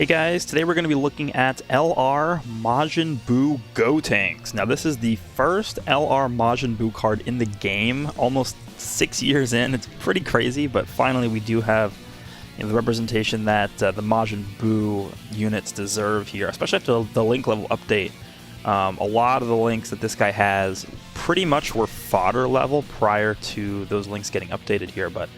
Hey guys, today we're going to be looking at LR Majin Buu BUUTENKS. Now this is the first LR Majin Buu card in the game, almost 6 years in. It's pretty crazy, but finally we do have the representation that the Majin Buu units deserve here, especially after the link level update. A lot of the links that this guy has pretty much were fodder level prior to those links getting updated here, but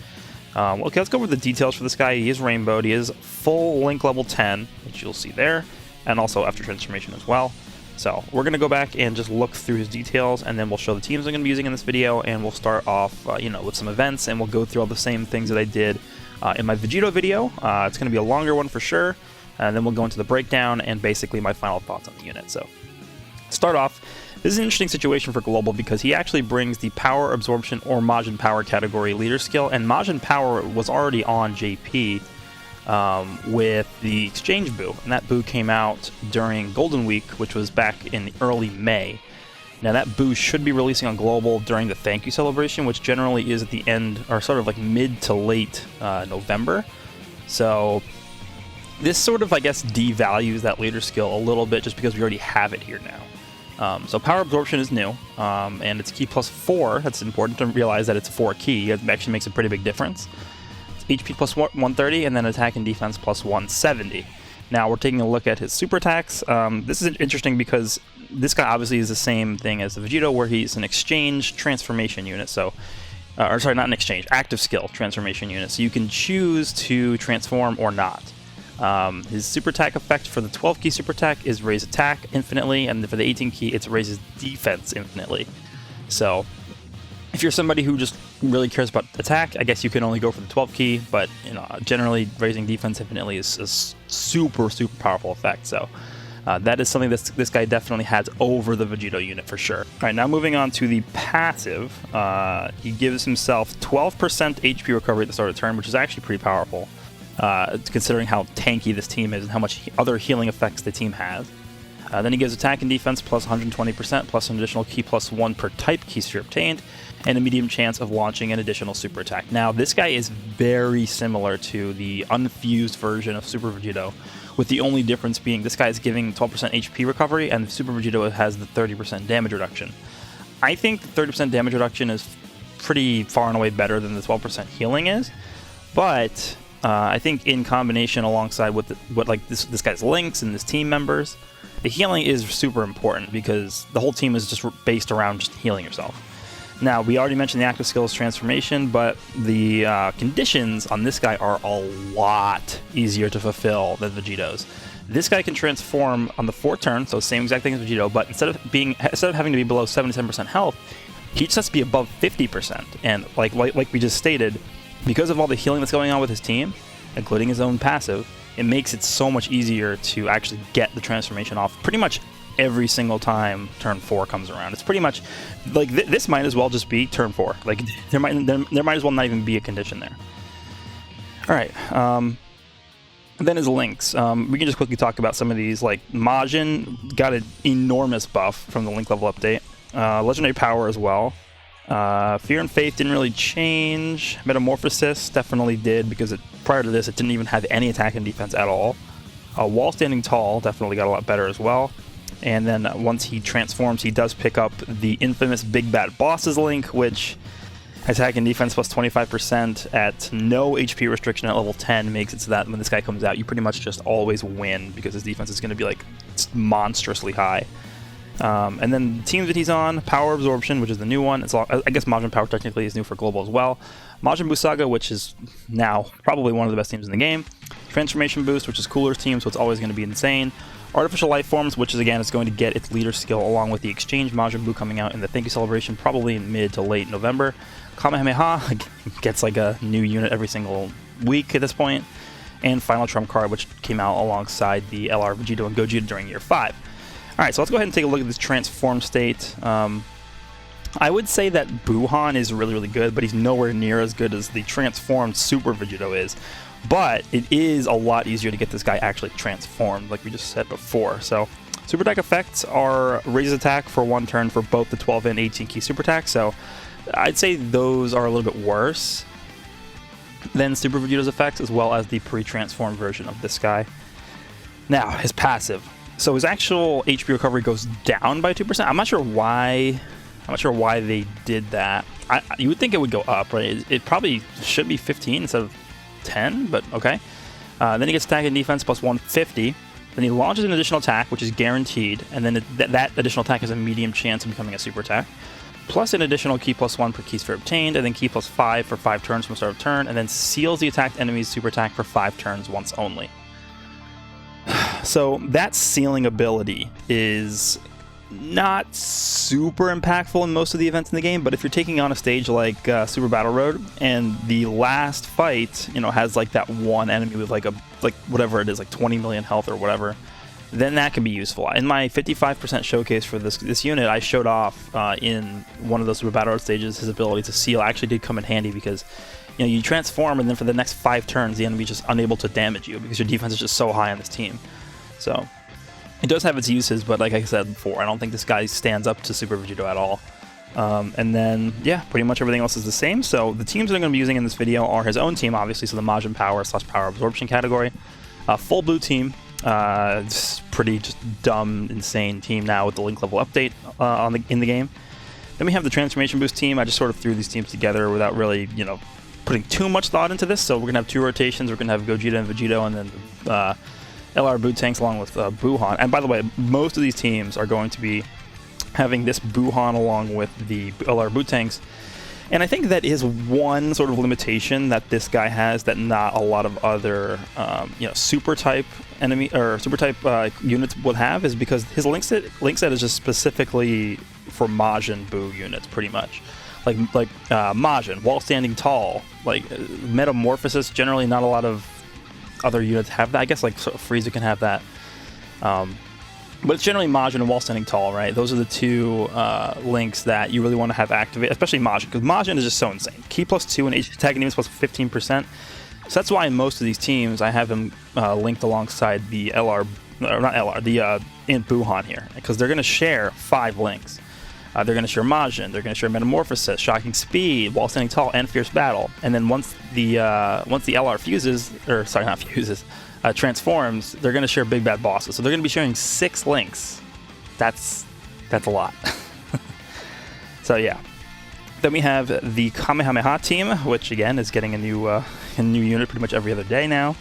okay, let's go over the details for this guy. He is rainbowed. He is full link level 10, which you'll see there, and also after transformation as well. So we're going to go back and just look through his details, and then we'll show the teams I'm going to be using in this video, and we'll start off, with some events, and we'll go through all the same things that I did in my Vegito video. It's going to be a longer one for sure, and then we'll go into the breakdown and basically my final thoughts on the unit. So start off. This is an interesting situation for Global because he actually brings the Power Absorption or Majin Power category leader skill, and Majin Power was already on JP with the Exchange Buu, and that Buu came out during Golden Week, which was back in early May. Now that Buu should be releasing on Global during the Thank You celebration, which generally is at the end, or sort of like mid to late November. So this sort of, I guess, devalues that leader skill a little bit just because we already have it here now. So Power Absorption is new, and it's key plus 4. That's important to realize that it's 4 key. It actually makes a pretty big difference. It's HP plus 130, and then attack and defense plus 170. Now we're taking a look at his super attacks. This is interesting because this guy obviously is the same thing as the Vegito, where he's an exchange transformation unit. So, or sorry, not an exchange, active skill transformation unit. So you can choose to transform or not. His super attack effect for the 12 key super attack is raise attack infinitely, and for the 18 key it's raises defense infinitely. So if you're somebody who just really cares about attack, I guess you can only go for the 12 key, but generally raising defense infinitely is a super powerful effect. So that is something that this guy definitely has over the Vegito unit for sure. Alright, now moving on to the passive. He gives himself 12% HP recovery at the start of the turn, which is actually pretty powerful. Considering how tanky this team is and how much other healing effects the team has. Then he gives attack and defense plus 120%, plus an additional key plus 1 per type key strip obtained, and a medium chance of launching an additional super attack. Now, this guy is very similar to the unfused version of Super Vegito, with the only difference being this guy is giving 12% HP recovery, and the Super Vegito has the 30% damage reduction. I think the 30% damage reduction is pretty far and away better than the 12% healing is, but I think in combination alongside with this guy's links and his team members, the healing is super important because the whole team is just based around just healing yourself. Now, we already mentioned the active skills transformation, but the conditions on this guy are a lot easier to fulfill than Vegito's. This guy can transform on the 4th turn, so same exact thing as Vegito, but instead of having to be below 77% health, he just has to be above 50%. And like we just stated, because of all the healing that's going on with his team, including his own passive, it makes it so much easier to actually get the transformation off pretty much every single time turn 4 comes around. It's pretty much like this might as well just be turn 4. Like there might as well not even be a condition there. All right. Then his links. We can just quickly talk about some of these. Like Majin got an enormous buff from the link level update. Legendary power as well. Fear and Faith didn't really change. Metamorphosis definitely did, because prior to this it didn't even have any attack and defense at all. Wall Standing Tall definitely got a lot better as well. And then once he transforms, he does pick up the infamous Big Bad Bosses link, which attack and defense plus 25% at no HP restriction at level 10 makes it so that when this guy comes out, you pretty much just always win because his defense is going to be like monstrously high. And then the teams that he's on, Power Absorption, which is the new one. I guess Majin Power technically is new for Global as well. Majin Buu Saga, which is now probably one of the best teams in the game. Transformation Boost, which is Cooler's team, so it's always going to be insane. Artificial Life Forms, which is again, it's going to get its leader skill along with the Exchange Majin Buu coming out in the Thank You celebration, probably in mid to late November. Kamehameha gets like a new unit every single week at this point. And Final Trump Card, which came out alongside the LR Vegito and Gogeta during Year 5. Alright, so let's go ahead and take a look at this transform state. I would say that BUUHAN is really good, but he's nowhere near as good as the transformed Super Vegito is. But it is a lot easier to get this guy actually transformed, like we just said before. So, super attack effects are raise attack for 1 turn for both the 12 and 18 key super attacks, so I'd say those are a little bit worse than Super Vegito's effects, as well as the pre-transformed version of this guy. Now, his passive. So his actual HP recovery goes down by 2%. I'm not sure why. I'm not sure why they did that. You would think it would go up, right? It probably should be 15 instead of 10, but okay. Then he gets attack and defense plus 150. Then he launches an additional attack, which is guaranteed, and then that additional attack has a medium chance of becoming a super attack. Plus an additional key plus 1 per key sphere obtained, and then key plus 5 for 5 turns from the start of turn, and then seals the attacked enemy's super attack for 5 turns once only. So that sealing ability is not super impactful in most of the events in the game, but if you're taking on a stage like Super Battle Road, and the last fight, you know, has like that one enemy with like whatever it is, like 20 million health or whatever, then that can be useful. In my 55% showcase for this unit, I showed off in one of those Super Battle Road stages his ability to seal actually did come in handy because, you know, you transform and then for the next 5 turns the enemy's just unable to damage you because your defense is just so high on this team. So it does have its uses, but like I said before, I don't think this guy stands up to Super Vegito at all. And then, yeah, pretty much everything else is the same. So the teams that I'm going to be using in this video are his own team, obviously, so the Majin Power / Power Absorption category. Full blue team. It's pretty just dumb, insane team now with the link level update in the game. Then we have the Transformation Boost team. I just sort of threw these teams together without really, you know, putting too much thought into this. So we're going to have 2 rotations. We're going to have Gogeta and Vegito, and then LR BUUTENKS along with BUUHAN. And by the way, most of these teams are going to be having this BUUHAN along with the LR BUUTENKS. And I think that is one sort of limitation that this guy has that not a lot of other you know, super type enemy or super type units would have, is because his link set is just specifically for Majin Buu units, pretty much. Like Majin, while standing tall, like Metamorphosis, generally not a lot of other units have that. I guess like Frieza can have that. But it's generally Majin and while standing tall, right? Those are the 2 links that you really want to have activate, especially Majin, because Majin is just so insane. Key plus 2 and HP attack and defense plus 15%. So that's why in most of these teams I have him linked alongside the LR, or not LR, the in BUUHAN here, because they're going to share 5 links. They're going to share Majin, they're going to share Metamorphosis, Shocking Speed, While Standing Tall, and Fierce Battle. And then once the LR fuses, or sorry, not fuses, transforms, they're going to share Big Bad Bosses. So they're going to be sharing 6 links. That's a lot. So yeah. Then we have the Kamehameha team, which again is getting a new unit pretty much every other day now.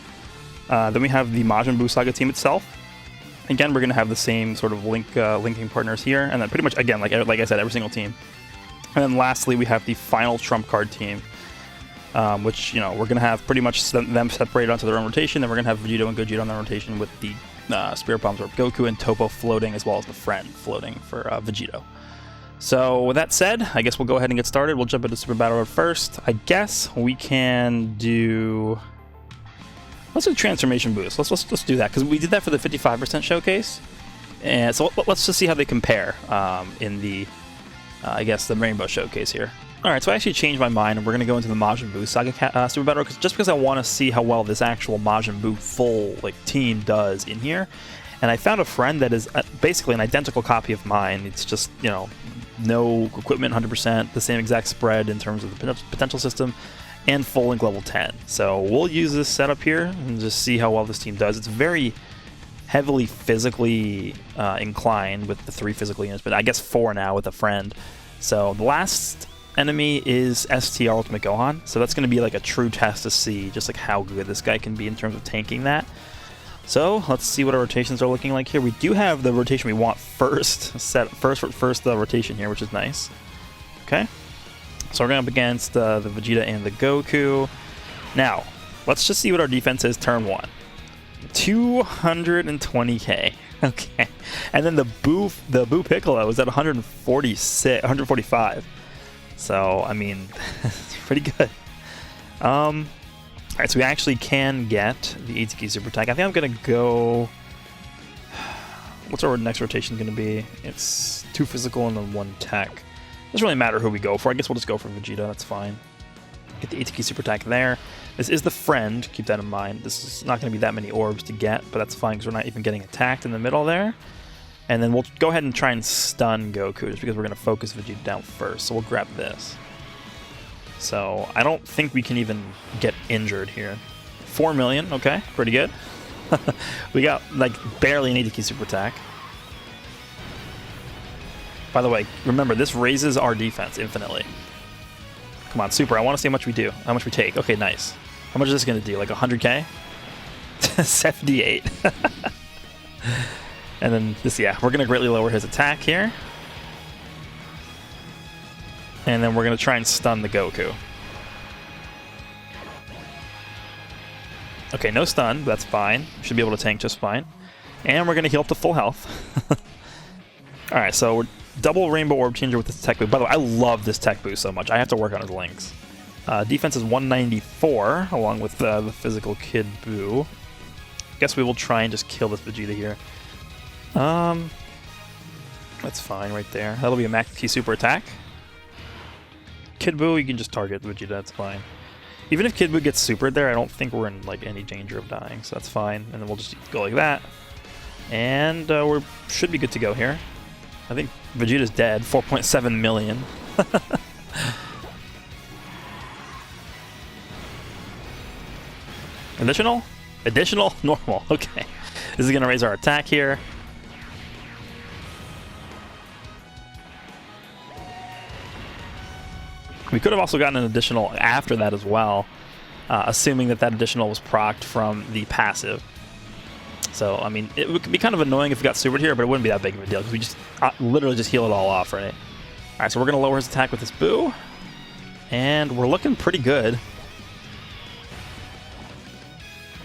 Then we have the Majin Buu Saga team itself. Again, we're going to have the same sort of linking partners here, and then pretty much, again, like I said, every single team. And then lastly, we have the final trump card team, which, you know, we're going to have pretty much them separated onto their own rotation. Then we're going to have Vegito and Gogeta on their rotation with the Spirit Bombs or Goku and Topo floating, as well as the Friend floating for Vegito. So with that said, I guess we'll go ahead and get started. We'll jump into Super Battle Road first. I guess we can do... Let's do Transformation Boost. Let's do that, because we did that for the 55% showcase. And so let's just see how they compare in the, I guess, the Rainbow Showcase here. Alright, so I actually changed my mind, and we're going to go into the Majin Buu Saga Super Battle, just because I want to see how well this actual Majin Buu full team does in here. And I found a friend that is basically an identical copy of mine. It's just, you know, no equipment 100%, the same exact spread in terms of the potential system, and full link level 10. So we'll use this setup here and just see how well this team does. It's very heavily physically inclined with the 3 physical units, but I guess 4 now with a friend. So the last enemy is STR Ultimate Gohan, so that's going to be like a true test to see just like how good this guy can be in terms of tanking that. So let's see what our rotations are looking like here. We do have the rotation we want first rotation here, which is nice. Okay. So we're going up against the Vegeta and the Goku. Now, let's just see what our defense is turn 1. 220k. Okay. And then the Buu Piccolo is at 145. So, I mean, it's pretty good. Alright, so we actually can get the ATK Super Attack. I think I'm going to go... What's our next rotation going to be? It's 2 physical and then 1 tech. Doesn't really matter who we go for. I guess we'll just go for Vegeta. That's fine. Get the ATK Super Attack there. This is the Friend. Keep that in mind. This is not going to be that many orbs to get, but that's fine because we're not even getting attacked in the middle there. And then we'll go ahead and try and stun Goku just because we're going to focus Vegeta down first. So we'll grab this. So I don't think we can even get injured here. 4 million. Okay, pretty good. We got, like, barely an ATK super attack. By the way, remember, this raises our defense infinitely. Come on, super, I want to see how much we do. How much we take. Okay, nice. How much is this going to do? Like 100k? 78. And then this, yeah, we're going to greatly lower his attack here. And then we're going to try and stun the Goku. Okay, no stun, but that's fine. Should be able to tank just fine. And we're going to heal up to full health. Alright, so we're double Rainbow Orb Changer with this tech boost. By the way, I love this tech boost so much. I have to work on his links. Defense is 194, along with the physical Kid Buu. Guess we will try and just kill this Vegeta here. That's fine right there. That'll be a max key super attack. Kid Buu, you can just target Vegeta, that's fine. Even if Kid Buu gets supered there, I don't think we're in like any danger of dying, so that's fine. And then we'll just go like that. And we should be good to go here. I think Vegeta's dead, 4.7 million. Additional? Additional? Normal, okay. This is going to raise our attack here. We could have also gotten an additional after that as well, assuming that that additional was procced from the passive. So, I mean, it would be kind of annoying if we got supered here, but it wouldn't be that big of a deal, because we just literally just heal it all off, right? Alright, so we're going to lower his attack with this Buu, and we're looking pretty good.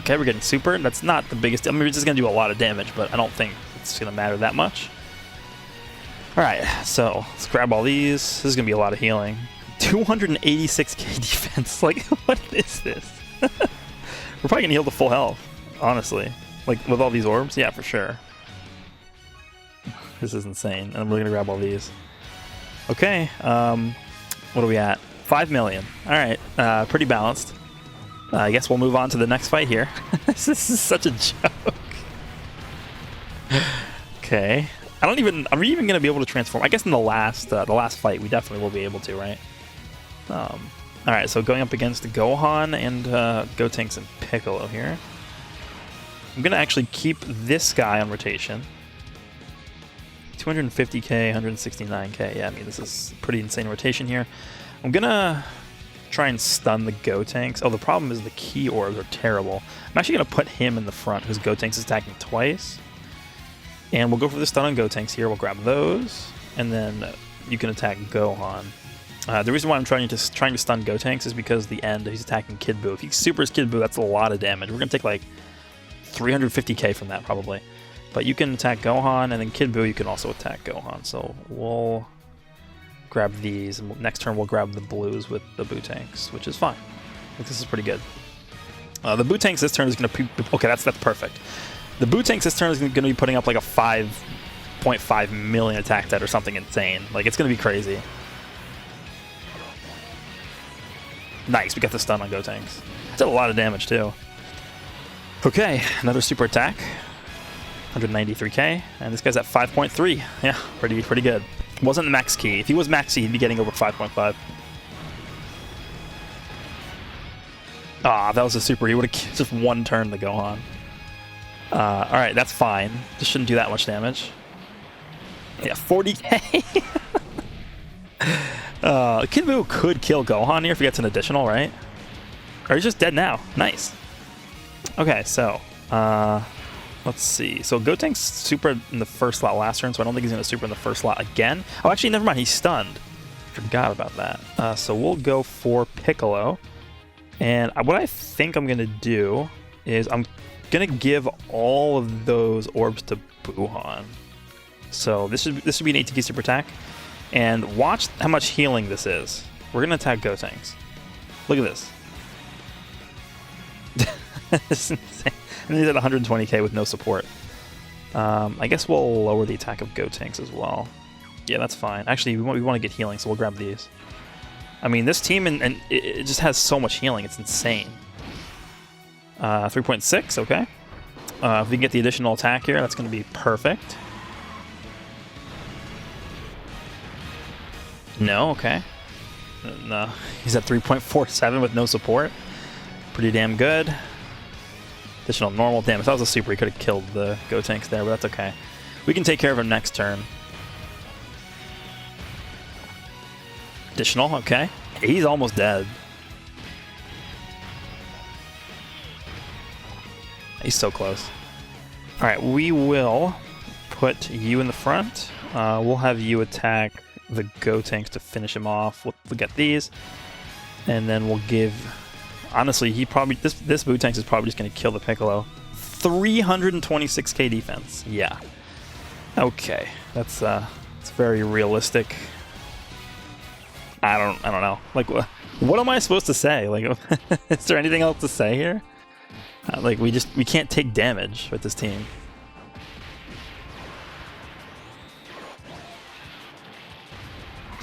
Okay, we're getting supered. That's not the biggest... I mean, we're just going to do a lot of damage, but I don't think it's going to matter that much. Alright, so let's grab all these. This is going to be a lot of healing. 286k defense. Like, what is this? We're probably going to heal to full health, honestly. Like, with all these orbs? Yeah, for sure. This is insane. And we're going to grab all these. Okay, what are we at? 5 million. Alright, pretty balanced. I guess we'll move on to the next fight here. This is such a joke. Okay. Are we even going to be able to transform? I guess in the last fight, we definitely will be able to, right? Alright, so going up against Gohan and Gotenks and Piccolo here. I'm going to actually keep this guy on rotation. 250k, 169k. Yeah, I mean, this is pretty insane rotation here. I'm going to try and stun the Gotenks. Oh, the problem is the key orbs are terrible. I'm actually going to put him in the front because Gotenks is attacking twice. And we'll go for the stun on Gotenks here. We'll grab those. And then you can attack Gohan. The reason why I'm trying to stun Gotenks is because the end, he's attacking Kid Buu. If he supers Kid Buu, that's a lot of damage. We're going to take like 350k from that probably. But you can attack Gohan, and then Kid Buu, you can also attack Gohan. So we'll grab these, and next turn we'll grab the blues with the BUUTENKS, which is fine. I think this is pretty good. The BUUTENKS this turn is going to... Okay, that's perfect. The BUUTENKS this turn is going to be putting up like a 5.5 million attack stat or something insane. Like, it's going to be crazy. Nice, we got the stun on Gotenks. Did a lot of damage too. Okay, another super attack. 193k, and this guy's at 5.3. Yeah, pretty good. Wasn't the max key. If he was max key, he'd be getting over 5.5. Ah, that was a super. He would have just one turn to Gohan. Alright, that's fine. This shouldn't do that much damage. Yeah, 40k. Kid Buu could kill Gohan here if he gets an additional, right? Or he's just dead now. Nice. Okay, so let's see. So Gotenks super in the first slot last turn, so I don't think he's going to super in the first slot again. Oh, actually, never mind. He's stunned. Forgot about that. So we'll go for Piccolo. And what I think I'm going to do is I'm going to give all of those orbs to BUUHAN. So this should be an ATK super attack. And watch how much healing this is. We're going to attack Gotenks. Look at this. This is insane. And he's at 120k with no support. I guess we'll lower the attack of Gotenks as well. Yeah, that's fine. Actually, we want to get healing, so we'll grab these. I mean, this team and it just has so much healing. It's insane. 3.6, okay. If we can get the additional attack here, that's going to be perfect. No, okay. No, he's at 3.47 with no support. Pretty damn good. Additional normal. Damn, if that was a super, he could have killed the Gotenks there, but that's okay. We can take care of him next turn. Additional, okay. He's almost dead. He's so close. Alright, we will put you in the front. We'll have you attack the Gotenks to finish him off. We'll get these. And then we'll give... Honestly, he probably... This BUUTENKS is probably just going to kill the Piccolo. 326k defense. Yeah. Okay. That's very realistic. I don't know. Like, what am I supposed to say? Like, is there anything else to say here? Like, we can't take damage with this team.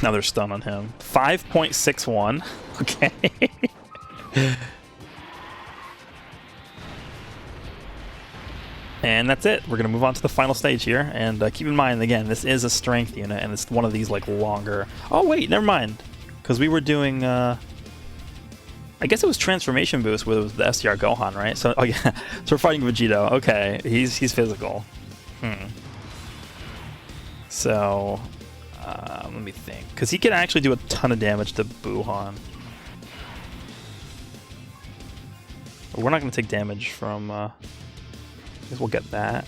Now they're stun on him. 5.61. Okay. And that's it. We're going to move on to the final stage here. And keep in mind, again, this is a strength unit, and it's one of these, like, longer... Oh, wait, never mind. Because we were doing... I guess it was Transformation Boost with the STR Gohan, right? So, oh, yeah. So we're fighting Vegito. Okay, he's physical. So, let me think. Because he can actually do a ton of damage to BUUHAN. We're not going to take damage from... I guess we'll get that.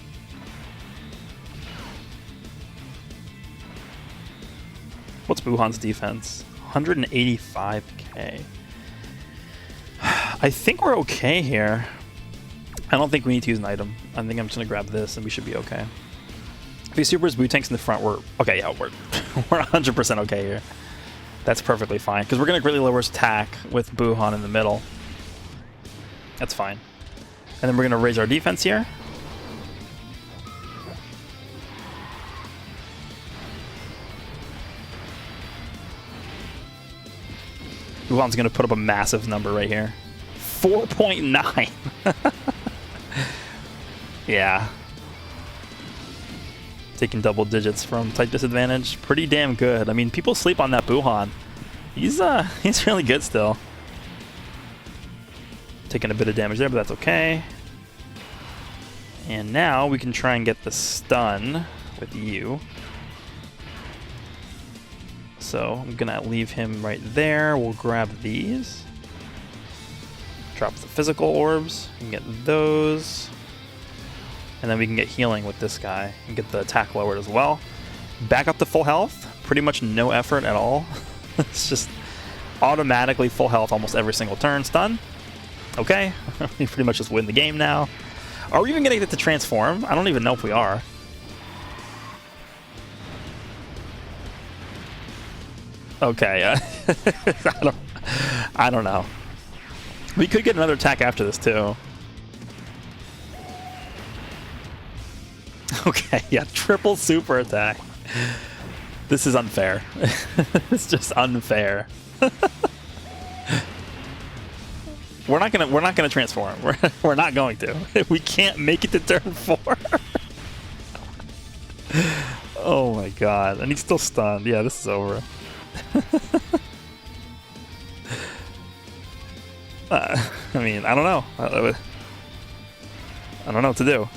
What's BUUHAN's defense? 185k. I think we're okay here. I don't think we need to use an item. I think I'm just going to grab this and we should be okay. If he supers BUUTENKS in the front, we're... Okay, yeah, we're 100% okay here. That's perfectly fine. Because we're going to greatly lower his attack with BUUHAN in the middle. That's fine. And then we're going to raise our defense here. BUUHAN's going to put up a massive number right here. 4.9. Yeah. Taking double digits from type disadvantage. Pretty damn good. I mean, people sleep on that BUUHAN. He's really good still. Taking a bit of damage there, but that's okay. And now we can try and get the stun with you. So I'm gonna leave him right there. We'll grab these. Drop the physical orbs. We can get those. And then we can get healing with this guy and get the attack lowered as well. Back up to full health. Pretty much no effort at all. It's just automatically full health almost every single turn. Stun. Okay. We pretty much just win the game now. Are we even gonna get to transform? I don't even know if we are. Okay, I don't know. We could get another attack after this too. Okay, yeah, triple super attack. This is unfair. It's just unfair. We're not gonna transform. We're not going to. We can't make it to turn 4. Oh my god, and he's still stunned. Yeah, this is over. I mean, I don't know. I don't know what to do.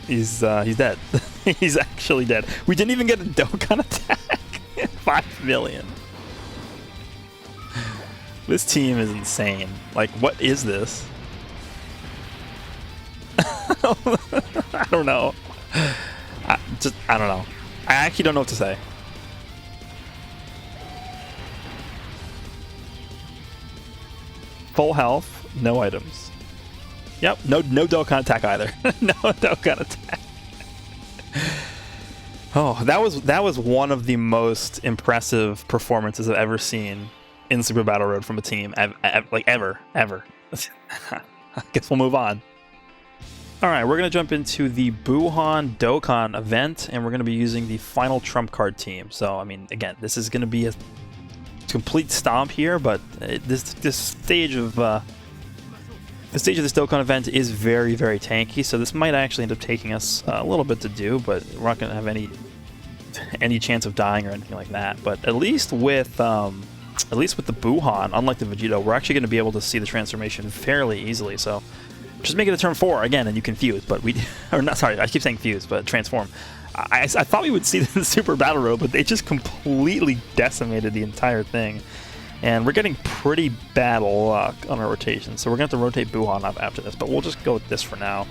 He's dead. He's actually dead. We didn't even get a Dokkan attack. 5 million. This team is insane. Like, what is this? I don't know. I don't know. I actually don't know what to say. Full health, no items. Yep, no Dokkan attack either. No Dokkan attack. Oh, that was one of the most impressive performances I've ever seen in Super Battle Road from a team, like ever. I guess we'll move on. All right, we're gonna jump into the BUUHAN Dokkan event, and we're gonna be using the final trump card team. So, I mean, again, this is gonna be a complete stomp here, but this stage of this Dokkan event is very, very tanky, so this might actually end up taking us a little bit to do, but we're not going to have any chance of dying or anything like that. But at least with the BUUHAN, unlike the Vegito, we're actually going to be able to see the transformation fairly easily. So Just make it a turn 4 again, and you can fuse. But we, or not. Sorry, I keep saying fuse, but transform. I thought we would see the Super Battle Robe, but they just completely decimated the entire thing. And we're getting pretty bad luck on our rotation, so we're going to have to rotate BUUHAN up after this, but we'll just go with this for now.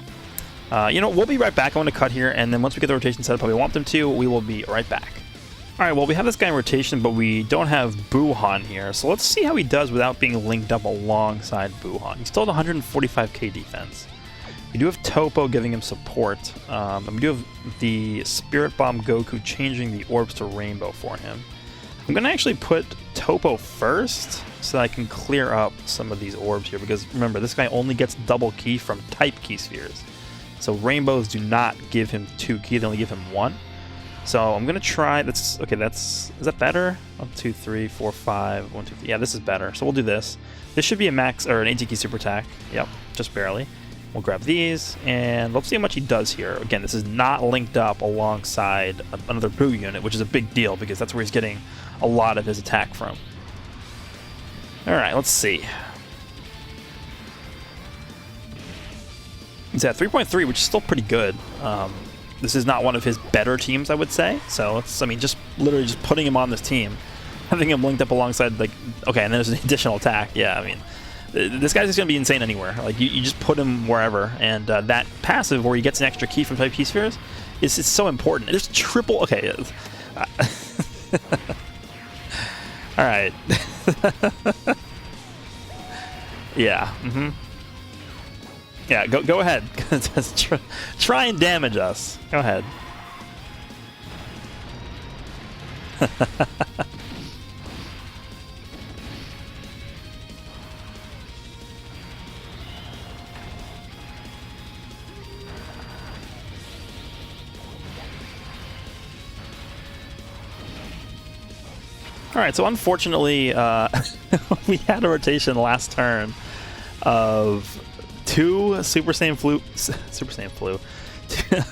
You know, we'll be right back. I'm going to cut here, and then once we get the rotation set up how we want them to, we will be right back. Alright, well, we have this guy in rotation, but we don't have BUUHAN here, so let's see how he does without being linked up alongside BUUHAN. He's still at 145k defense. We do have Topo giving him support, and we do have the Spirit Bomb Goku changing the orbs to rainbow for him. I'm going to actually put Topo first so that I can clear up some of these orbs here, because remember, this guy only gets double ki from type ki spheres. So rainbows do not give him 2 ki, they only give him 1. So I'm going to try, is that better? 1, 2, 3, 4, 5, 1, 2, 3. Yeah, this is better. So we'll do this. This should be a max, or an 80 ki super attack. Yep, just barely. We'll grab these, and let's see how much he does here. Again, this is not linked up alongside another Buu unit, which is a big deal, because that's where he's getting a lot of his attack from. Alright, let's see. He's at 3.3, which is still pretty good. This is not one of his better teams, I would say. So, just literally just putting him on this team, having him linked up alongside, like, okay, and there's an additional attack. Yeah, I mean, this guy's just going to be insane anywhere. Like, you just put him wherever, and that passive where he gets an extra ki from type ki spheres is so important. There's triple, okay. Alright. Yeah, Yeah, go ahead. Just try and damage us. Go ahead. Alright, so unfortunately, we had a rotation last turn of 2 Super Saiyan Flu.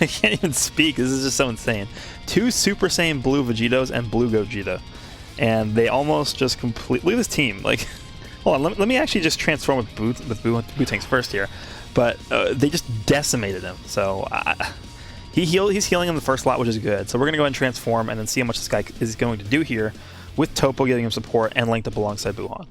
I can't even speak, this is just so insane. 2 Super Saiyan Blue Vegetos and Blue Gogeta. And they almost just completely, look at this team, like, hold on, let me actually just transform with BUUTENKS first here. But they just decimated him, so he's healing in the first lot, which is good. So we're going to go ahead and transform and then see how much this guy is going to do here, with Topo giving him support and linked up alongside BUUHAN.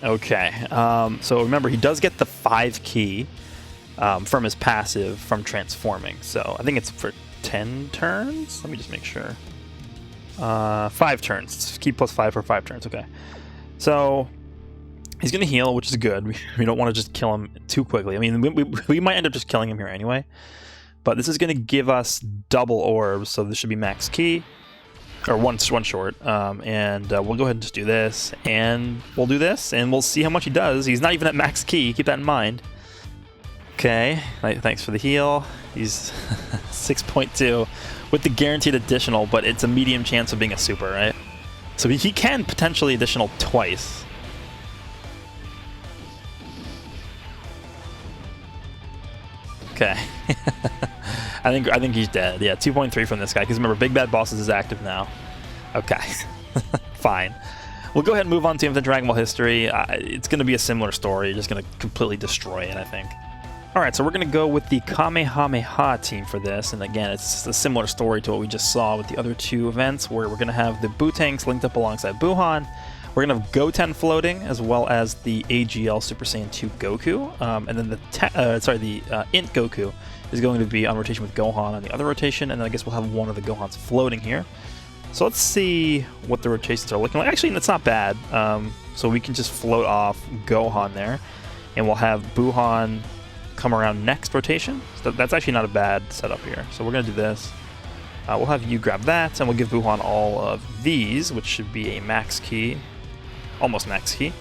Okay, so remember, he does get the 5 ki from his passive from transforming. So I think it's for 10 turns? Let me just make sure. 5 turns. Ki plus 5 for 5 turns, okay. So he's going to heal, which is good. We don't want to just kill him too quickly. I mean, we might end up just killing him here anyway. But this is going to give us double orbs, so this should be max ki. Or one short. And we'll go ahead and just do this. And we'll do this, and we'll see how much he does. He's not even at max ki, keep that in mind. Okay, thanks for the heal. He's 6.2 with the guaranteed additional, but it's a medium chance of being a super, right? So he can potentially additional twice. Okay. I think he's dead. Yeah, 2.3 from this guy, because remember, Big Bad Bosses is active now. Okay. Fine. We'll go ahead and move on to the Dragon Ball history. It's going to be a similar story. You're just going to completely destroy it, I think. Alright, so we're going to go with the Kamehameha team for this, and again, it's a similar story to what we just saw with the other 2 events, where we're going to have the BUUTENKS linked up alongside BUUHAN. We're going to have Goten floating, as well as the AGL Super Saiyan 2 Goku, and then the Int Goku is going to be on rotation with Gohan on the other rotation, and then I guess we'll have one of the Gohans floating here. So let's see what the rotations are looking like. Actually, that's not bad. So we can just float off Gohan there, and we'll have BUUHAN come around next rotation. So that's actually not a bad setup here. So we're going to do this. We'll have you grab that, and we'll give BUUHAN all of these, which should be a max ki, almost max ki.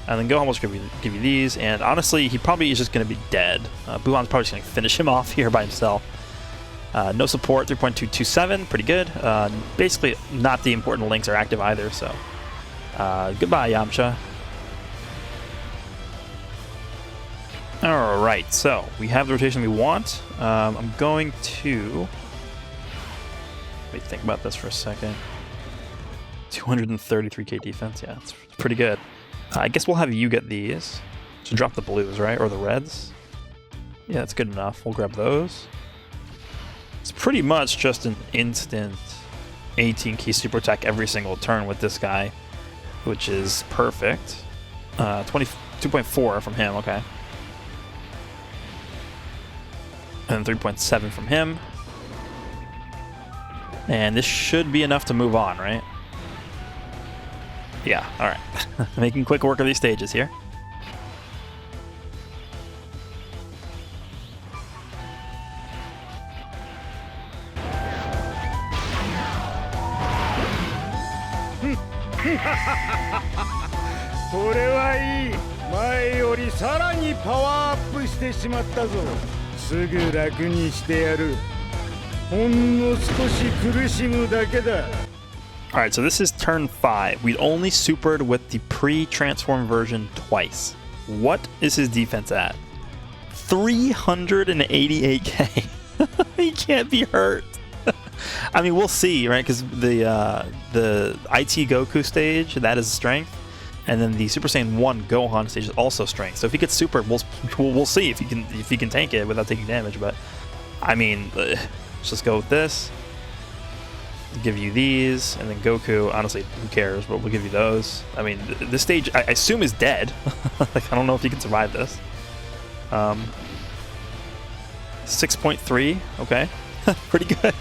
And then Gohan will give you these, and honestly, he probably is just going to be dead. BUUHAN's probably just going to finish him off here by himself. No support, 3.227, pretty good. Basically, not the important links are active either, so Goodbye, Yamcha. Alright, so we have the rotation we want. I'm going to... Wait, think about this for a second. 233k defense, yeah, it's pretty good. I guess we'll have you get these. So drop the blues, right? Or the reds? Yeah, that's good enough. We'll grab those. It's pretty much just an instant 18-key super attack every single turn with this guy, which is perfect. 22.4 from him, okay. And 3.7 from him. And this should be enough to move on, right? Yeah, alright. Making quick work of these stages here. Alright, so this is turn 5. We'd only supered with the pre-transform version twice. What is his defense at? 388k. He can't be hurt. I mean, we'll see, right? Because the IT Goku stage, that is strength. And then the Super Saiyan 1 Gohan stage is also strength. So if he gets super, we'll see if he can tank it without taking damage. But I mean, let's just go with this. Give you these, and then Goku, honestly, who cares, but we'll give you those. I mean, this stage, I assume, is dead. Like, I don't know if he can survive this. 6.3, okay. Pretty good.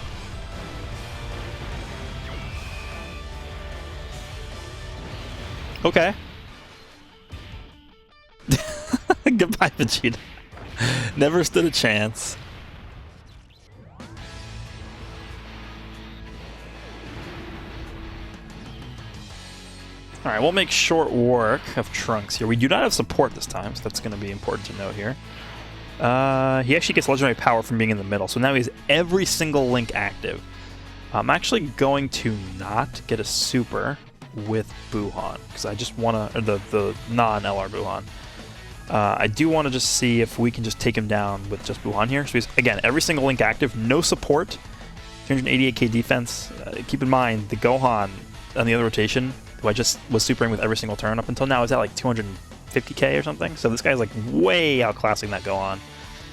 Okay. Goodbye, Vegeta. Never stood a chance. Alright, we'll make short work of Trunks here. We do not have support this time, so that's going to be important to note here. He actually gets legendary power from being in the middle, so now he has every single link active. I'm actually going to not get a super with BUUHAN, because I just want to, the non-LR BUUHAN. I do want to just see if we can just take him down with just BUUHAN here. So he's, again, every single link active, no support, 388k defense. Keep in mind, the Gohan on the other rotation, who I just was supering with every single turn up until now, is at like 250k or something. So this guy's like way outclassing that Gohan.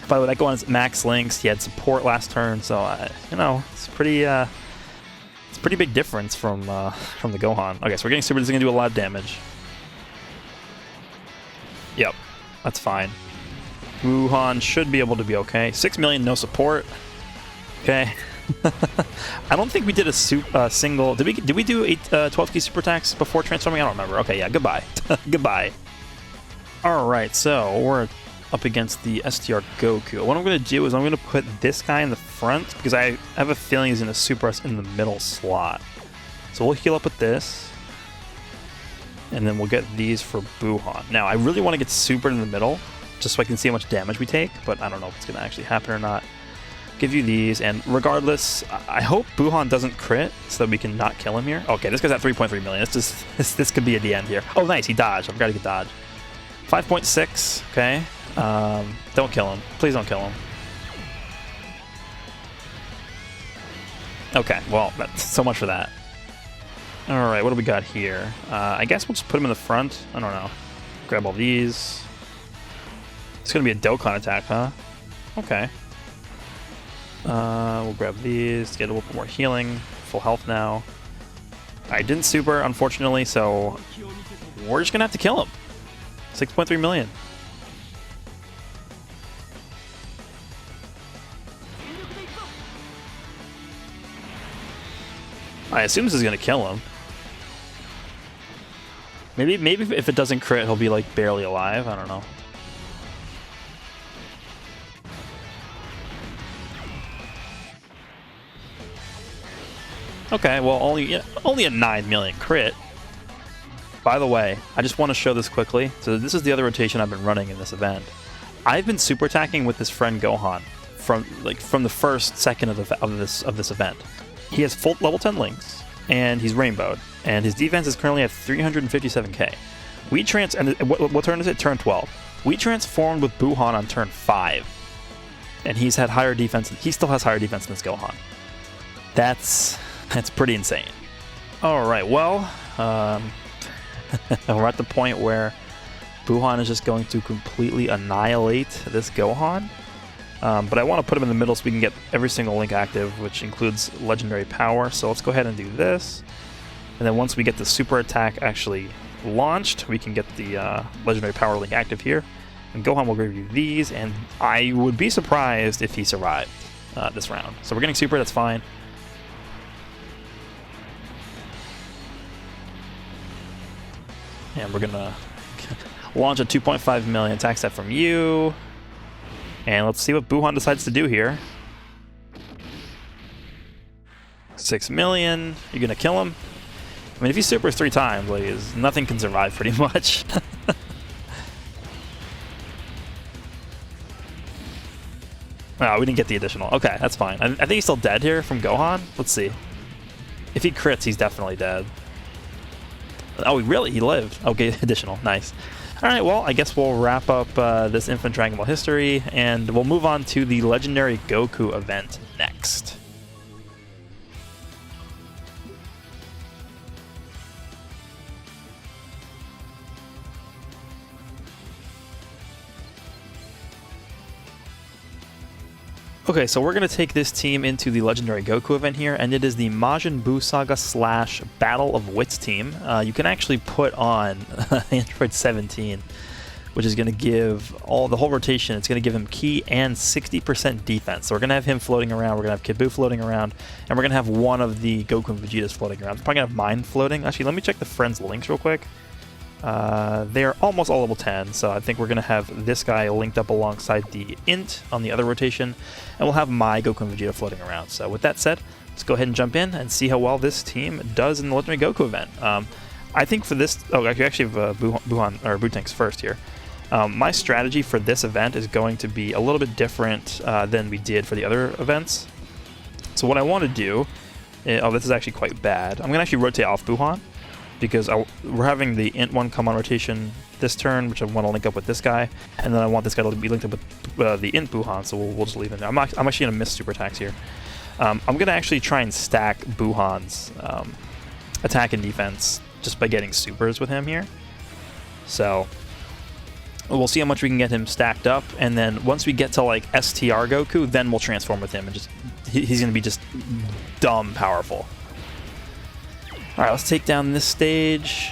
By the way, that Gohan's max links. He had support last turn, so you know, it's pretty big difference from the Gohan. Okay, so we're getting super. This is gonna do a lot of damage. Yep, that's fine. BUUHAN should be able to be okay. 6 million, no support. Okay. I don't think we did a single. Did we do 12-key super attacks before transforming? I don't remember. Okay, yeah. Goodbye. Goodbye. All right, so we're up against the STR Goku. What I'm going to do is I'm going to put this guy in the front because I have a feeling he's going to super us in the middle slot. So we'll heal up with this, and then we'll get these for BUUHAN. Now I really want to get super in the middle just so I can see how much damage we take, but I don't know if it's going to actually happen or not. Give you these, and regardless, I hope BUUHAN doesn't crit so that we can not kill him here. Okay, this guy's at 3.3 million. This could be at the end here. Oh, nice, he dodged. I forgot to get dodge. 5.6. Okay. Don't kill him. Please don't kill him. Okay, well, that's so much for that. All right, what do we got here? I guess we'll just put him in the front. I don't know. Grab all these. It's gonna be a Dokkan attack, huh? Okay. We'll grab these, get a little bit more healing, full health now. I didn't super, unfortunately, so we're just gonna have to kill him. 6.3 million. I assume this is gonna kill him. Maybe if it doesn't crit, he'll be like barely alive. I don't know. Okay, well, only a 9 million crit. By the way, I just want to show this quickly. So this is the other rotation I've been running in this event. I've been super attacking with this friend Gohan from the first second of this event. He has full level 10 links. and he's rainbowed. And his defense is currently at 357k. And what turn is it? Turn 12. We transformed with BUUHAN on turn 5. And he's had higher defense. He still has higher defense than this Gohan. That's pretty insane. Alright, well, we're at the point where BUUHAN is just going to completely annihilate this Gohan. But I want to put him in the middle so we can get every single link active, which includes legendary power. So let's go ahead and do this. And then once we get the super attack actually launched, we can get the legendary power link active here. And Gohan will review these, and I would be surprised if he survived this round. So we're getting super, that's fine. And we're gonna launch a 2.5 million attack set from you. And let's see what BUUHAN decides to do here. 6 million. You're gonna kill him? I mean, if he supers 3 times, like, nothing can survive pretty much. Oh, we didn't get the additional. Okay, that's fine. I think he's still dead here from Gohan. Let's see. If he crits, he's definitely dead. Oh, he lived. Okay, additional. Nice. Alright, well, I guess we'll wrap up this Infinite Dragon Ball history, and we'll move on to the Legendary Goku event next. Okay, so we're going to take this team into the Legendary Goku event here, and it is the Majin Buu Saga / Battle of Wits team. You can actually put on Android 17, which is going to give the whole rotation, it's going to give him ki and 60% defense. So we're going to have him floating around, we're going to have Kid Buu floating around, and we're going to have one of the Goku and Vegetas floating around. We're probably going to have mine floating. Actually, let me check the friends links real quick. They're almost all level 10, so I think we're going to have this guy linked up alongside the Int on the other rotation, and we'll have my Goku and Vegeta floating around. So with that said, let's go ahead and jump in and see how well this team does in the Legendary Goku event. I think for this... Oh, I actually have BUUHAN, or BUUTENKS first here. My strategy for this event is going to be a little bit different than we did for the other events. So what I want to do... Oh, this is actually quite bad. I'm going to actually rotate off BUUHAN, because we're having the Int one come on rotation this turn, which I want to link up with this guy, and then I want this guy to be linked up with the Int BUUHAN, so we'll just leave him there. I'm actually going to miss super attacks here. I'm going to actually try and stack BUUHAN's attack and defense just by getting supers with him here. So we'll see how much we can get him stacked up, and then once we get to like STR Goku, then we'll transform with him, and just he's going to be just dumb powerful. Alright, let's take down this stage.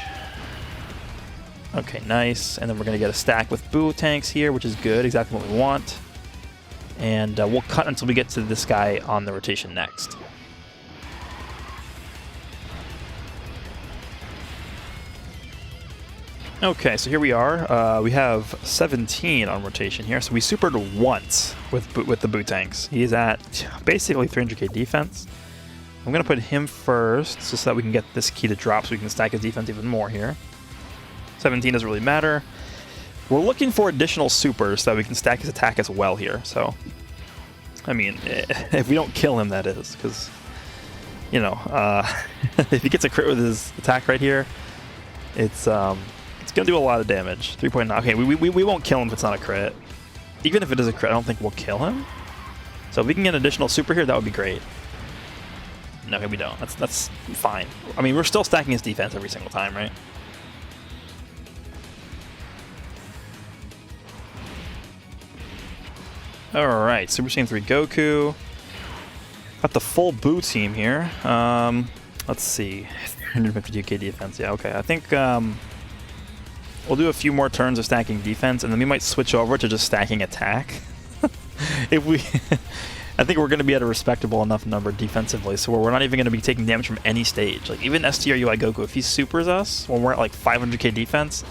Okay, nice. And then we're going to get a stack with BUUTENKS here, which is good, exactly what we want. And we'll cut until we get to this guy on the rotation next. Okay, so here we are. We have 17 on rotation here, so we supered once with the BUUTENKS. He's at basically 300k defense. I'm going to put him first, just so that we can get this key to drop so we can stack his defense even more here. 17 doesn't really matter. We're looking for additional supers so that we can stack his attack as well here. So, I mean, if we don't kill him, that is. Because, you know, if he gets a crit with his attack right here, it's going to do a lot of damage. 3.9. Okay, we won't kill him if it's not a crit. Even if it is a crit, I don't think we'll kill him. So if we can get an additional super here, that would be great. No, we don't. That's fine. I mean, we're still stacking his defense every single time, right? Alright, Super Saiyan 3 Goku. Got the full Buu team here. Let's see. 152k defense. Yeah, okay. I think we'll do a few more turns of stacking defense, and then we might switch over to just stacking attack. If we... I think we're going to be at a respectable enough number defensively, so we're not even going to be taking damage from any stage. Like, even STR UI Goku, if he supers us when we're at like 500k defense,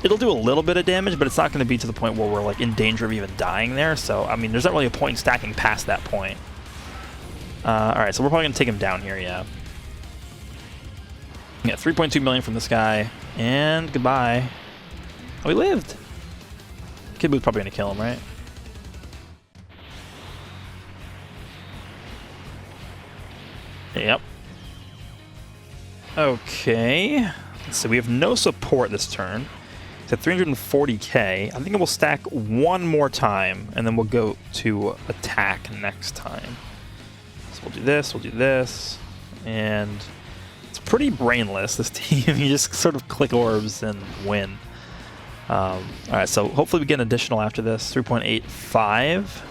it'll do a little bit of damage, but it's not going to be to the point where we're like in danger of even dying there. So, I mean, there's not really a point in stacking past that point. Alright, so we're probably going to take him down here, yeah. Yeah, 3.2 million from this guy, and goodbye. Oh, he lived! Kid Buu's probably going to kill him, right? Yep. Okay. So we have no support this turn. It's at 340k. I think we'll stack one more time, and then we'll go to attack next time. So we'll do this, and it's pretty brainless, this team. You just sort of click orbs and win. Alright, so hopefully we get an additional after this. 3.85.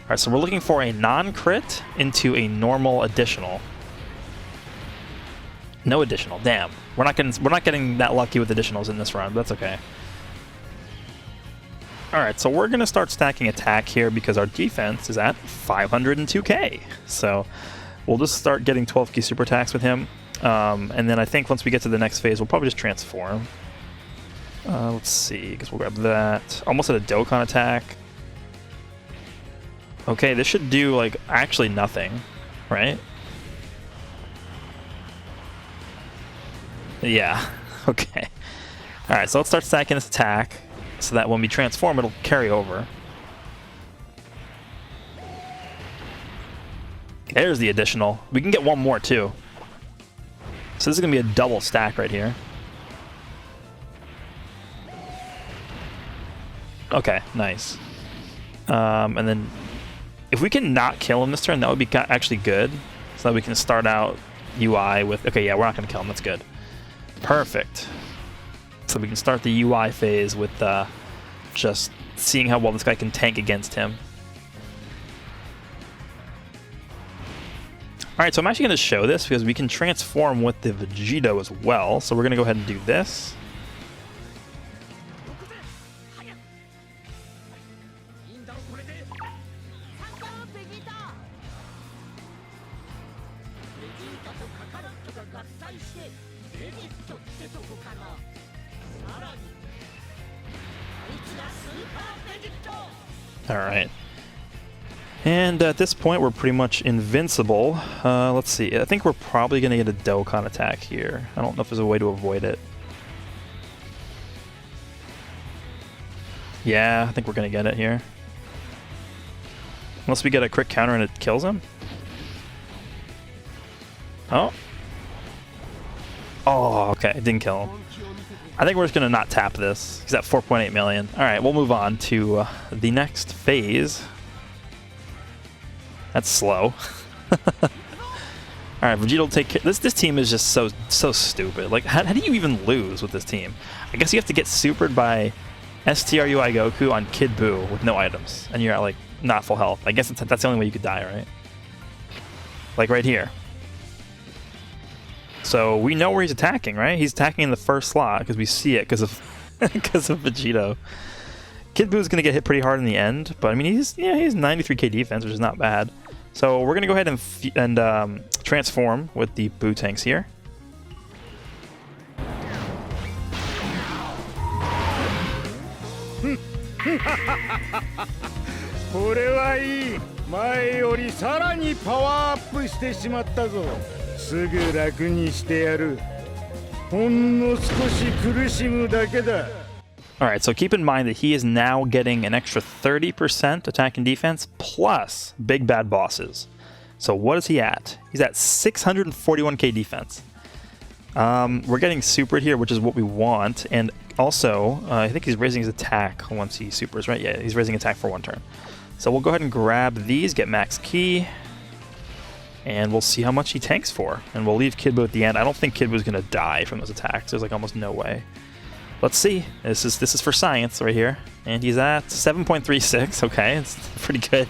Alright, so we're looking for a non-crit into a normal additional. No additional. Damn. We're not getting that lucky with additionals in this round, but that's okay. Alright, so we're gonna start stacking attack here because our defense is at 502k. So we'll just start getting 12k super attacks with him. And then I think once we get to the next phase, we'll probably just transform. Let's see, because we'll grab that. Almost at a Dokkan attack. Okay, this should do, like, actually nothing, right? Yeah, okay. Alright, so let's start stacking this attack so that when we transform, it'll carry over. There's the additional. We can get one more, too. So this is going to be a double stack right here. Okay, nice. And then if we can not kill him this turn, that would be actually good. So that we can start out UI with... Okay, yeah, we're not going to kill him. That's good. Perfect. So we can start the UI phase with just seeing how well this guy can tank against him. Alright, so I'm actually going to show this because we can transform with the Vegito as well. So we're going to go ahead and do this. Alright. And at this point, we're pretty much invincible. Let's see. I think we're probably going to get a Dokkan attack here. I don't know if there's a way to avoid it. Yeah, I think we're going to get it here. Unless we get a quick counter and it kills him. Oh. Oh, okay. It didn't kill him. I think we're just going to not tap this. He's at 4.8 million. Alright, we'll move on to the next phase. That's slow. Alright, Vegeta will take care. This team is just so stupid. Like, how do you even lose with this team? I guess you have to get supered by STRUI Goku on Kid Buu with no items. And you're at, like, not full health. I guess that's the only way you could die, right? Like right here. So we know where he's attacking, right? He's attacking in the first slot because we see it because of because of Vegito. Kid Buu is going to get hit pretty hard in the end, but I mean he's 93k defense, which is not bad. So we're going to go ahead and transform with the BUUTENKS here. Alright, so keep in mind that he is now getting an extra 30% attack and defense plus big bad bosses. So what is he at? He's at 641k defense. We're getting supered here, which is what we want, and also I think he's raising his attack once he supers, right? Yeah, he's raising attack for one turn. So we'll go ahead and grab these, get max key, and we'll see how much he tanks for. And we'll leave Kid Buu at the end. I don't think Kid Buu's gonna die from those attacks. There's like almost no way. Let's see. This is for science right here. And he's at 7.36. Okay, it's pretty good.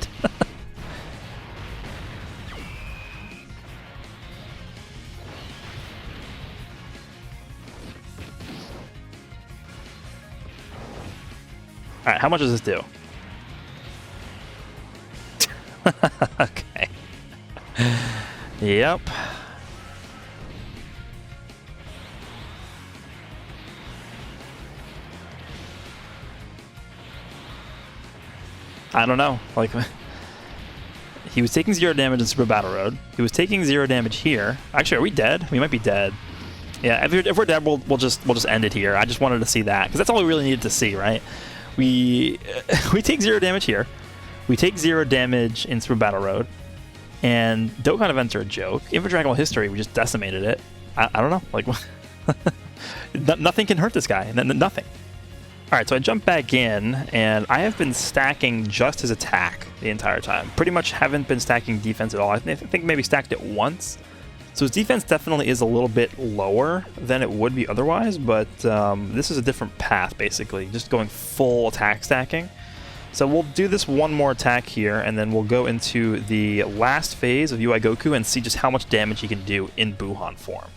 Alright, how much does this do? Okay. Yep. I don't know. Like, he was taking 0 damage in Super Battle Road. He was taking 0 damage here. Actually, are we dead? We might be dead. Yeah, if we're dead, we'll just end it here. I just wanted to see that because that's all we really needed to see, right? We take 0 damage here. We take 0 damage in Super Battle Road. And Dokkan events are a joke. Infant Dragon Ball History, we just decimated it. I don't know. Like, nothing can hurt this guy. Nothing. All right, so I jump back in, and I have been stacking just his attack the entire time. Pretty much haven't been stacking defense at all. I think maybe stacked it once. So his defense definitely is a little bit lower than it would be otherwise, but this is a different path, basically, just going full attack stacking. So we'll do this one more attack here, and then we'll go into the last phase of UI Goku and see just how much damage he can do in BUUHAN form.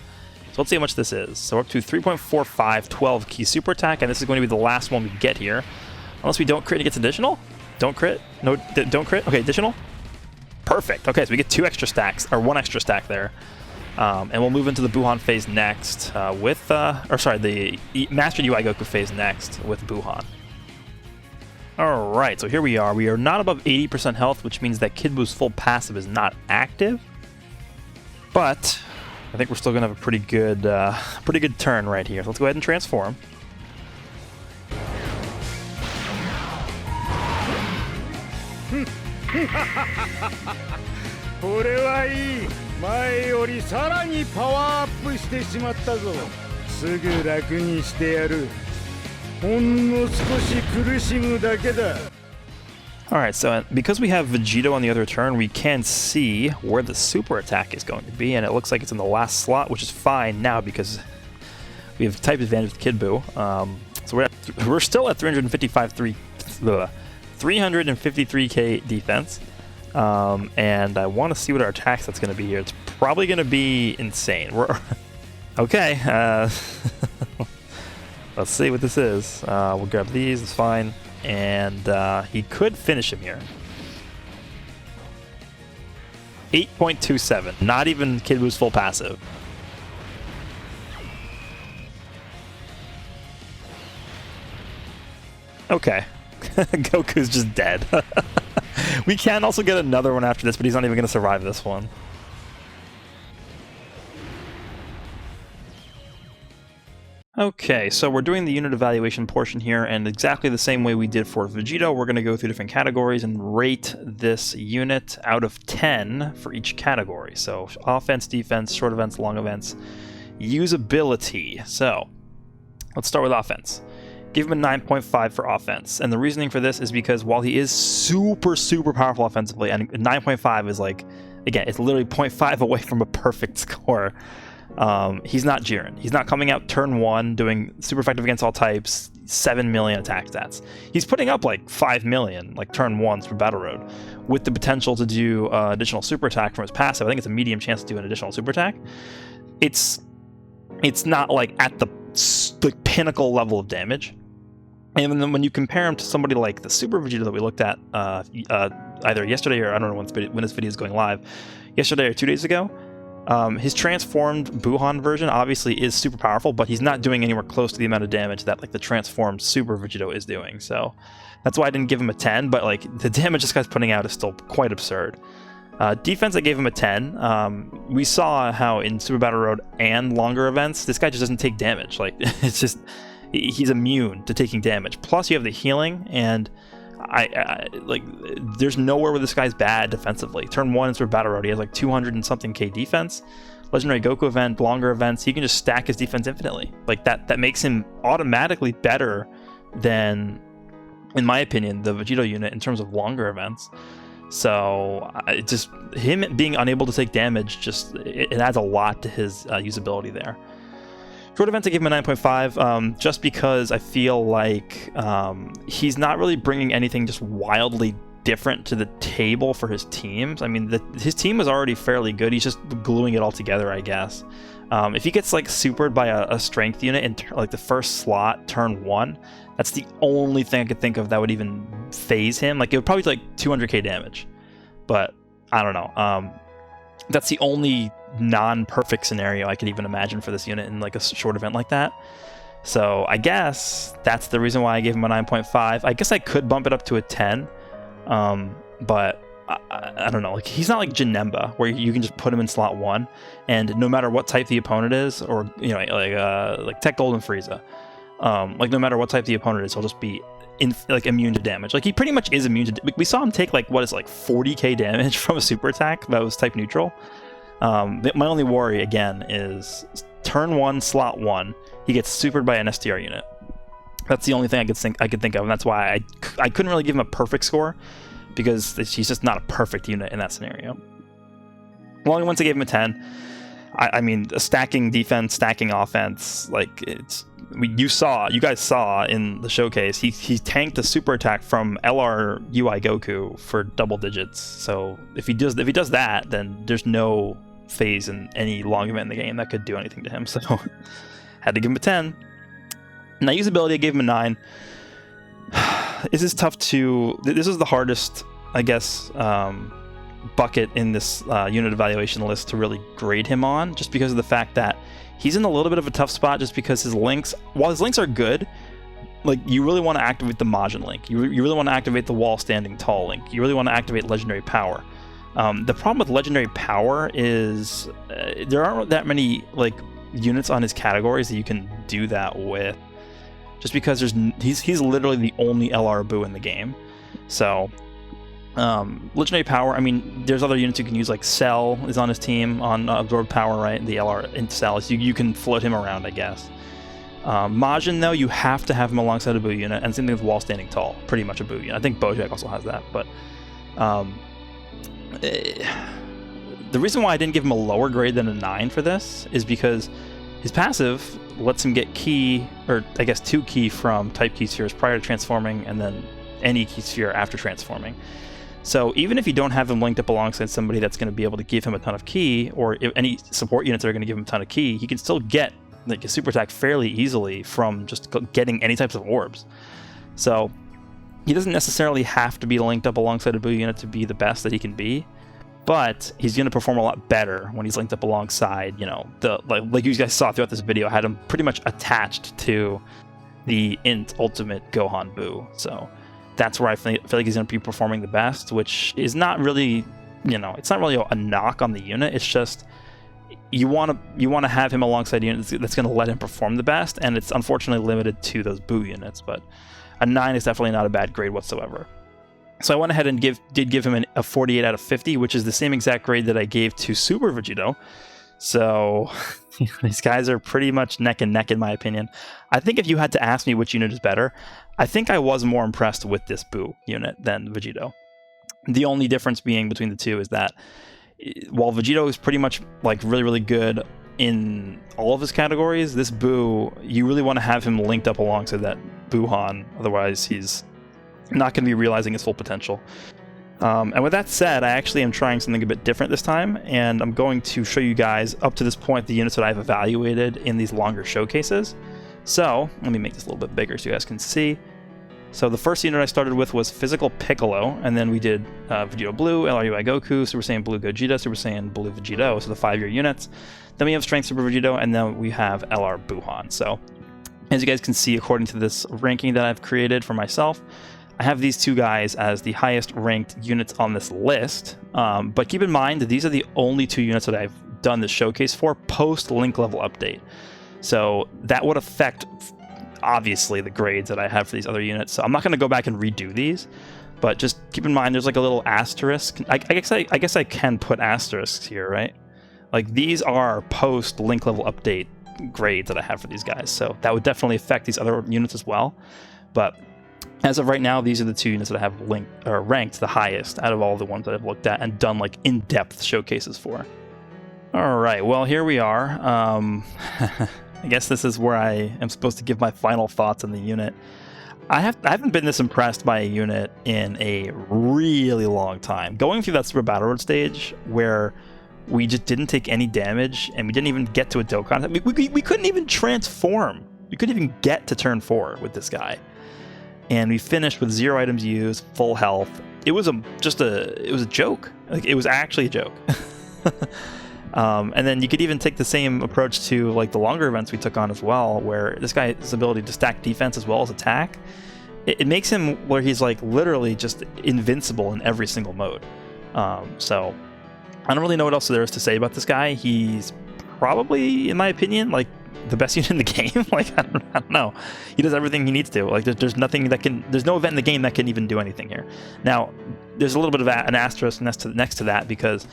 So let's see how much this is. So we're up to 3.45, 12 key super attack, and this is going to be the last one we get here. Unless we don't crit, it gets additional? Don't crit? No, don't crit? Okay, additional? Perfect. Okay, so we get 2 extra stacks, or 1 extra stack there. And we'll move into the BUUHAN phase next with, the Master UI Goku phase next with BUUHAN. Alright, so here we are. We are not above 80% health, which means that Kid Buu's full passive is not active. But I think we're still going to have a pretty good turn right here. So let's go ahead and transform. Alright, so because we have Vegito on the other turn, we can see where the super attack is going to be, and it looks like it's in the last slot, which is fine now because we have type advantage with Kid Buu. So we're still at 353k defense, and I want to see what our attack set's going to be here. It's probably going to be insane. Okay. Let's see what this is. We'll grab these, it's fine. And he could finish him here. 8.27. Not even Kid Buu's full passive. Okay. Goku's just dead. We can also get another one after this, but he's not even going to survive this one. Okay, so we're doing the unit evaluation portion here, and exactly the same way we did for Vegito, we're going to go through different categories and rate this unit out of 10 for each category. So offense, defense, short events, long events, usability. So let's start with offense. Give him a 9.5 for offense, and the reasoning for this is because while he is super powerful offensively, and 9.5 is like, again, it's literally 0.5 away from a perfect score. He's not Jiren. He's not coming out turn 1 doing super effective against all types, 7 million attack stats. He's putting up like 5 million, like turn 1 for Battle Road, with the potential to do additional super attack from his passive. I think it's a medium chance to do an additional super attack. It's not like at the pinnacle level of damage. And then when you compare him to somebody like the Super Vegeta that we looked at either yesterday or I don't know when this video is going live, yesterday or 2 days ago, his transformed BUUHAN version obviously is super powerful, but he's not doing anywhere close to the amount of damage that like the transformed Super Vegito is doing. So that's why I didn't give him a 10, but like the damage this guy's putting out is still quite absurd. Defense, I gave him a 10. We saw how in Super Battle Road and longer events, this guy just doesn't take damage. Like it's just he's immune to taking damage. Plus you have the healing, and I like there's nowhere where this guy's bad defensively. Turn 1 in Super Battle Road, he has like 200 and something K defense. Legendary Goku event, longer events, he can just stack his defense infinitely. Like that makes him automatically better than, in my opinion, the Vegito unit in terms of longer events. So it just him being unable to take damage, just it adds a lot to his usability there. Short events, I give him a 9.5, just because I feel like he's not really bringing anything just wildly different to the table for his teams. I mean, his team was already fairly good. He's just gluing it all together, I guess. If he gets like supered by a strength unit in like the first slot, turn 1, that's the only thing I could think of that would even phase him. Like it would probably do like 200k damage, but I don't know. That's the only non-perfect scenario I could even imagine for this unit in like a short event like that. So I guess that's the reason why I gave him a 9.5. I guess I could bump it up to a 10, but I don't know. Like he's not like Janemba where you can just put him in slot 1, and no matter what type the opponent is, or you know, like Tech Gold and Frieza, like no matter what type the opponent is, he'll just be immune to damage. Like he pretty much is immune to. We saw him take like what is like 40k damage from a super attack that was type neutral. My only worry, again, is turn 1, slot 1, he gets supered by an STR unit. That's the only thing I could think of, and that's why I couldn't really give him a perfect score, because he's just not a perfect unit in that scenario. Well, once I gave him a 10, I mean, stacking defense, stacking offense, like you guys saw in the showcase, he tanked a super attack from LR UI Goku for double digits. So if he does that, then there's no phase in any long event in the game that could do anything to him. So had to give him a 10. Now usability, I gave him a 9. This is tough to. This is the hardest, I guess, bucket in this unit evaluation list to really grade him on, just because of the fact that he's in a little bit of a tough spot, just because his links, while his links are good, like, you really want to activate the Majin link, you really want to activate the wall standing tall link, you really want to activate legendary power. The problem with legendary power is there aren't that many like units on his categories that you can do that with, just because he's literally the only LR Buu in the game. So legendary power, I mean, there's other units you can use, like Cell is on his team on absorbed power, right? The LR in Cell, so you can float him around, I guess. Majin, though, you have to have him alongside a Buu unit, and same thing with wall standing tall, pretty much a Buu unit. I think Bojack also has that, but the reason why I didn't give him a lower grade than a 9 for this is because his passive lets him get key, or I guess 2 key from type key spheres prior to transforming, and then any key sphere after transforming. So even if you don't have him linked up alongside somebody that's going to be able to give him a ton of key, or any support units that are going to give him a ton of key, he can still get like a super attack fairly easily from just getting any types of orbs. So he doesn't necessarily have to be linked up alongside a Buu unit to be the best that he can be, but he's going to perform a lot better when he's linked up alongside, you know, like you guys saw throughout this video, I had him pretty much attached to the Int Ultimate Gohan Buu. So that's where I feel like he's going to be performing the best, which is not really, you know, it's not really a knock on the unit. It's just you want to have him alongside units that's going to let him perform the best, and it's unfortunately limited to those Buu units. But a 9 is definitely not a bad grade whatsoever. So I went ahead and did give him a 48 out of 50, which is the same exact grade that I gave to Super Vegito. So these guys are pretty much neck and neck in my opinion. I think if you had to ask me which unit is better, I think I was more impressed with this Buu unit than Vegito. The only difference being between the two is that while Vegito is pretty much like really, really good in all of his categories, this Buu, you really want to have him linked up alongside that BUUHAN, otherwise he's not going to be realizing his full potential. And with that said, I actually am trying something a bit different this time, and I'm going to show you guys up to this point the units that I've evaluated in these longer showcases. So let me make this a little bit bigger so you guys can see. So the first unit I started with was Physical Piccolo, and then we did Vegito Blue, LRUI Goku, Super Saiyan Blue Gogeta, Super Saiyan Blue Vegito, so the 5-year units. Then we have Strength Super Vegito, and then we have LR BUUHAN. So as you guys can see, according to this ranking that I've created for myself, I have these two guys as the highest ranked units on this list, but keep in mind that these are the only 2 units that I've done this showcase for post link level update. So that would affect, obviously, the grades that I have for these other units. So I'm not going to go back and redo these, but just keep in mind there's like a little asterisk. I guess I can put asterisks here, right? Like these are post link level update grades that I have for these guys. So that would definitely affect these other units as well. But as of right now, these are the 2 units that I have ranked the highest out of all the ones that I've looked at and done like in-depth showcases for. All right, well, here we are. I guess this is where I am supposed to give my final thoughts on the unit. I haven't been this impressed by a unit in a really long time. Going through that Super Battle Road stage where we just didn't take any damage and we didn't even get to a Dokkan. We couldn't even transform. We couldn't even get to turn 4 with this guy. And we finished with 0 items used, full health. It was a joke. Like, it was actually a joke. And then you could even take the same approach to like the longer events we took on as well, where this guy's ability to stack defense as well as attack, it makes him where he's like literally just invincible in every single mode. So I don't really know what else there is to say about this guy. He's probably, in my opinion, like the best unit in the game. Like I don't know. He does everything he needs to. Like there's nothing that can. There's no event in the game that can even do anything here. Now there's a little bit of an asterisk next to that because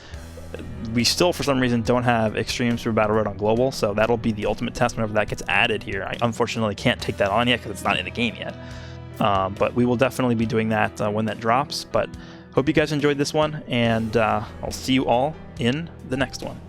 We still, for some reason, don't have Extreme Super Battle Road on Global, so that'll be the ultimate test whenever that gets added here. I unfortunately can't take that on yet because it's not in the game yet. But we will definitely be doing that when that drops. But hope you guys enjoyed this one, and I'll see you all in the next one.